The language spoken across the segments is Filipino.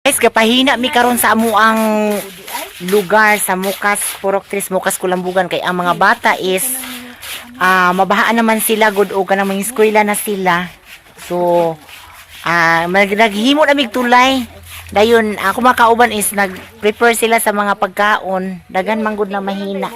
Guys, kapahina mi karon sa amuang lugar sa Mukas, Purok 3, Mukas, Kulambugan. Kay ang mga bata is mabahaan naman sila, good o kanang mga eskwela na sila. So, naghimo na mig tulay. Dayon, ako makauban is nag-prepare sila sa mga pagkaon. Dagan manggod na mahina.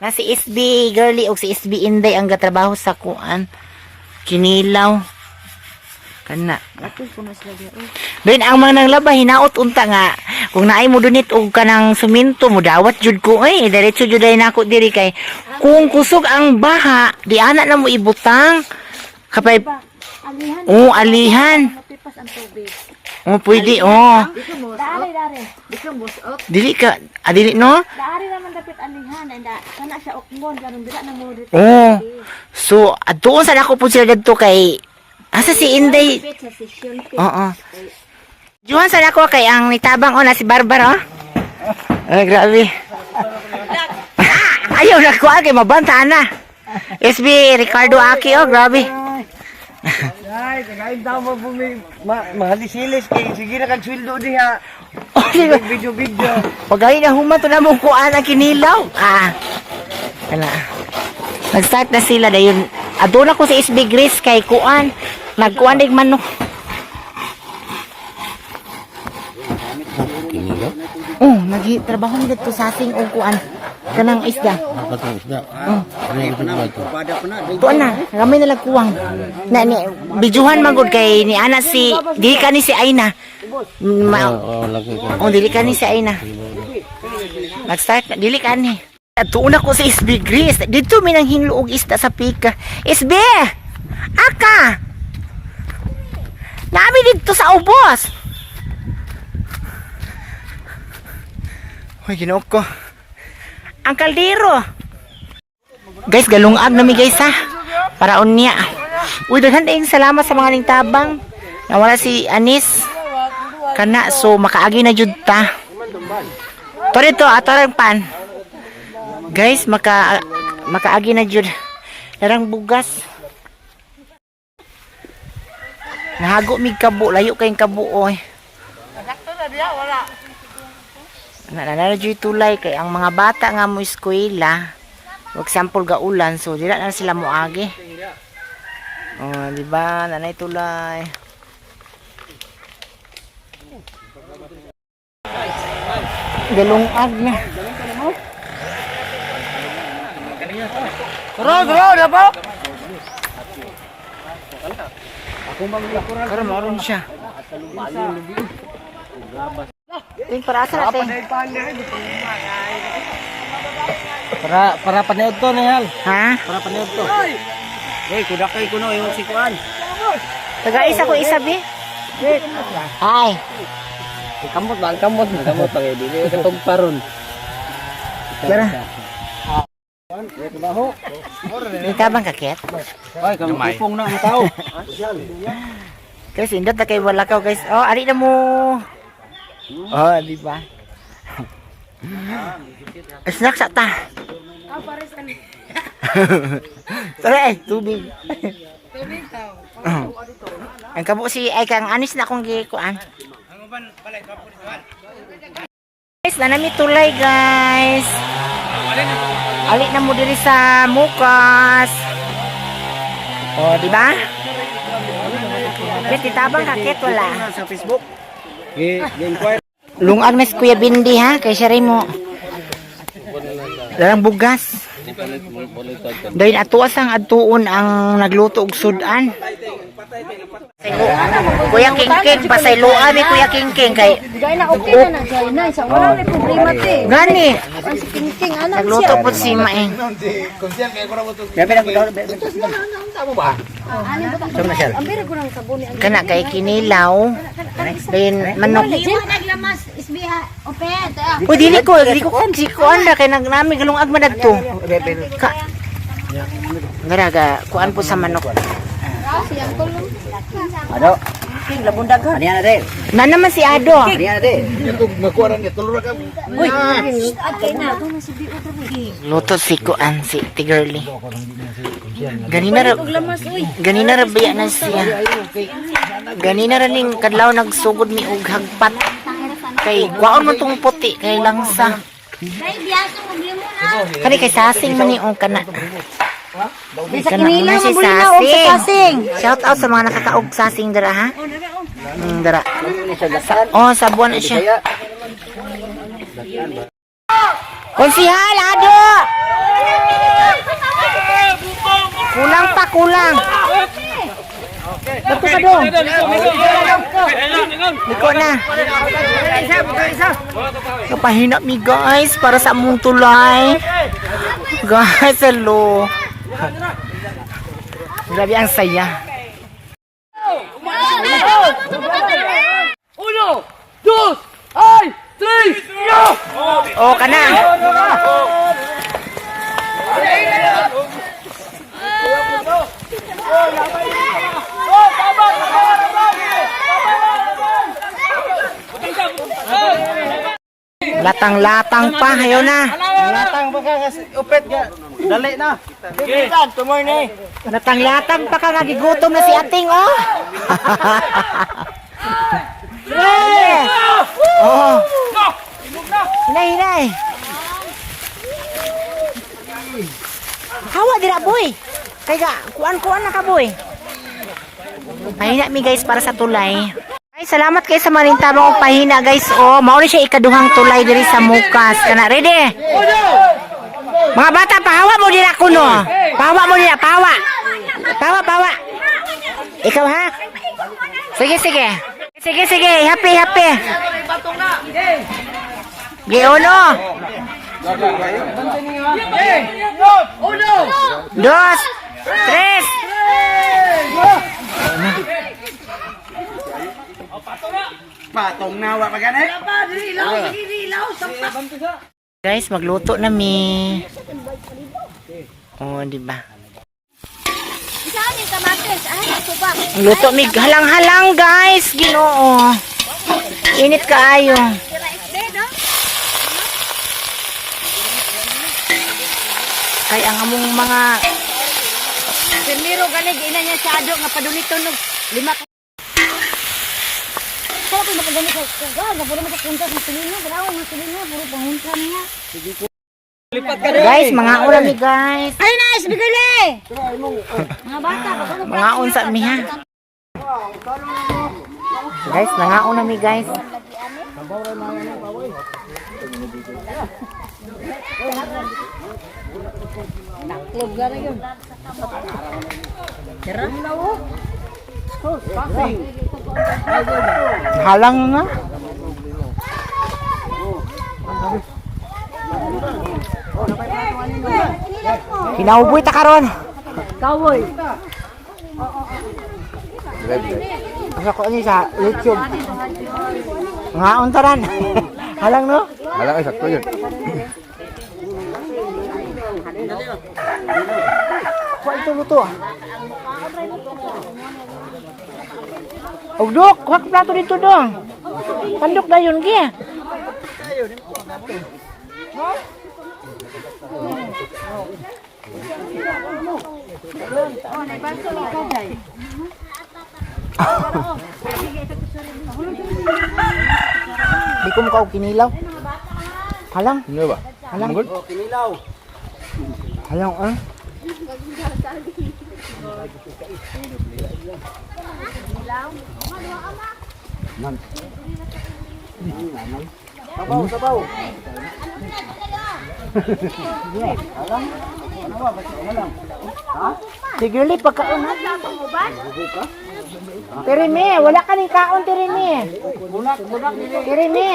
Na si SB girly o si SB Inday ang gatrabaho sa kuan Kinilaw kana. Then ang mga nanglaba hinaot unta nga kung naay mo dunit og kanang suminto mo dawat jud ko diretso jud ay nako diri kay kung kusog ang baha di ana na mo ibutang kapay alihan. Pwede, Dili ka, dili no? Daari naman dapat alihan, kana siya okmon, ganun dila na mo dito. So, doon sa ako po sila dito kay, asa si Inday? Juhan sa ako kay ang nitabang na si Barbara, Ay, grabe. Ayaw na ko, kay mabanta na. SB Ricardo Aki, grabe. Ay, kagain daw mo mga lisilis kay sige na kag sweldo diha. Video. Pagay na human to na mo kuan ang Kinilaw. Kana. Nag-start na sila dayon. Aduna ko sa SB Grace kay kuan. Nagkuan dig manok. Kinilaw? Nagtrabaho mi dito sa ating og kuan. Kanang isda. Patang isda. Ano yung ito? Tuan na, ramay na lagkuwang. Bijuhan magod kay ni ana si, dili ka ni si Aina. Dili ka ni si Aina. Nag-start na, dili ka ni. Tuon ako sa SB Grace. Dito may nang hinluog isda sa pika. SB! Aka! Nami dito sa ubos. Hoy, ginook ko. Ang kaldero. Guys, galungag nami guys ha. Para unya. Uy, daghan tayong salamat sa mga ningtabang. Nawala si Anis. Kana, so makaagi na jud ta. Tore to, atorang pan. Guys, makaagi na jud. Darang bugas. Nahago mig kabo, layo kayong kabo oy. Sakto na diha wala. Nananadyo tulay kay ang mga bata nga mo eskwela wag sample ga ulan so dila na sila moagi. Di ba nanay tulay. Galungag na. Turo na po. Karon maron siya. Ting para asa natin. Para panood to Nihal. Ha? Para panood to. Kuda kay kuno yung sikuan. Taga-isa ko isabi. Hi. Kamot pag dili katong paron. Tara. Nitabang kakit. Ay, kamupong na ang tao. Guys, indot na kay Walakaw guys. Ari na mo. Di ba? Snack sa ta. Tara tubig. Tubig daw. Ang kabo si ay kang Anis na akong gikuan. Guys, nanami tulay guys. Ali na mo diri sa Mukas. Di ba? Guys, titabang kakit wala. Sa Facebook. Inquire. Lungag na si Kuya Bindi ha, kay siya rin mo. Darang bugas. Dahil atuas ang atuon ang nagluto og sudan. Kuya Kingking, pasayloan ni Kuya Kingking kay Gaya na okay na gaya na. Isa wala may problema te. gani. Ay si King anak Nagluto po si Maeng. Ang bira ko ng sabon ni Kana kay kinilaw. Then manok. naglamas isbiha opet. Uy, dili ko kan si kuan ra kay nagnami galungag madadto. Ka. Garaga, kuan po sa manok. Siyang tulong. Ado. Labundag ka. Ano yan natin? Na naman si Ado. Ano yan natin? Uy, at kay na. Ito na si Bio tabi. Luto si kuan si Tigirly. Ganina ra Lamas uy. ganina ra biya na siya. Ganina ra ning kadlaw nagsugod mi og hagpat. Kay kwaon man tong puti kay langsa. Dai biyaso mo mo na. Kani kay sasing man ni og kana. Sa Kana kinila una si mo na og sa kasing. Shout out sa mga nakakaog sasing dara ha. Dara. Oh, sa buwan na siya. Konsihal, Ado! Kulang pa, kulang. Bato ka dong. Liko na. Kapahina mi guys para sa among tulay. Guys, hello. Grabe ang saya. Oh, kana. Latang-latang pa, hayo na. Latang ba ka kasi upet ka? Dali na. Bibigan, tumoy na eh. Latang-latang pa ka nga gigutom na si Ating, oh. Hinay! Oh. Hinay, hinay. Hawa dira, boy. Kaya kuan-kuan na ka, boy. Pahina mi guys para sa tulay. Ay, salamat kayo sa manintabang og pahina guys. Oh, mao ni siya ikaduhang tulay diri sa Mukas. Kana ready? Mga bata, pahawa mo dira kuno. Pahawa mo dira, pahawa. Pahawa, pahawa. Ikaw ha? Sige, sige. Sige, sige. Happy, happy. Uno. Dos. Tres. Patong nawa pa ganit. Guys, magluto na mi. Oh, di ba? Saan yung kamatis? Ay, subak. Luto mi halang-halang guys, Ginoo. Init kaayo. Kay ang among mga Pirmiro ganig ina niya sa ado nga padulito nog 5. Sa ko magani ko. Ga, puro mo sa punta sa silino, brawo mo silino, puro pangunta niya. guys, mga ura mi guys. Ay nice, bigale. Mga bata, Mga unsa mi ha. Guys, nangaon na mi guys. lugar yun. Halang nga. Kinauboy ta karon. Kawoy. Asa ko ani sa YouTube. Ngaon taran. Halang no? Alam ay sakto yun. Kuha ito luto. Ugdok, kuha ka plato dito dong. Pandok na yun, gi. Di ko mukha kinilaw. Halang. Ano ba? Halang. Kinilaw. Halang, ah. Sabaw, sabaw. Sige ulit, pagkaon ha. Tirimi, wala ka ning kaon, Tirimi. Tirimi.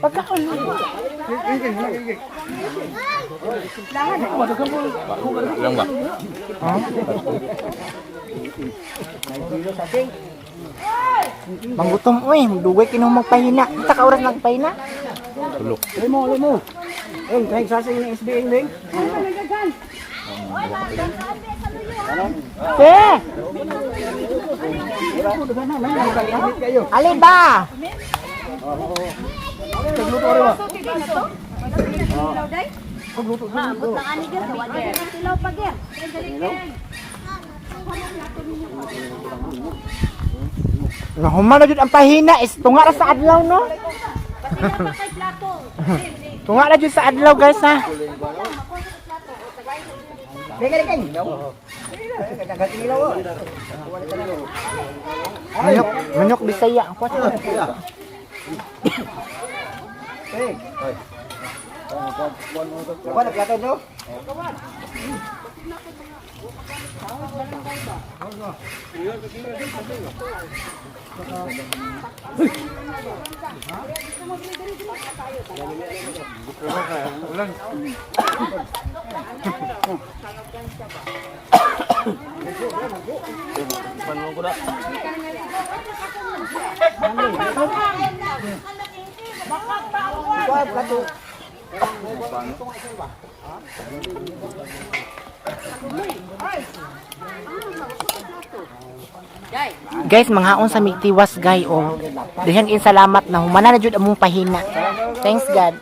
Pagkaon. Lang ba? Manggutom, uy. Dugay kinong magpahina. Kita ka oras magpahina? Tulok. Limo. Kahit sasing ng SBA ning. Ke! Ali ba? Maabot lang ani gyud, wala gyud ang tilaw pa gyud. Nahuman na jud ang pahina. Is tunga ra sa adlaw, no? Tunga na jud sa adlaw, guys, ha? Manok Bisaya. Apa na plato no? Guys, manghaon sa migtiwas, guy, oh. Dihan in salamat na humana na jud among pahina. Thanks God.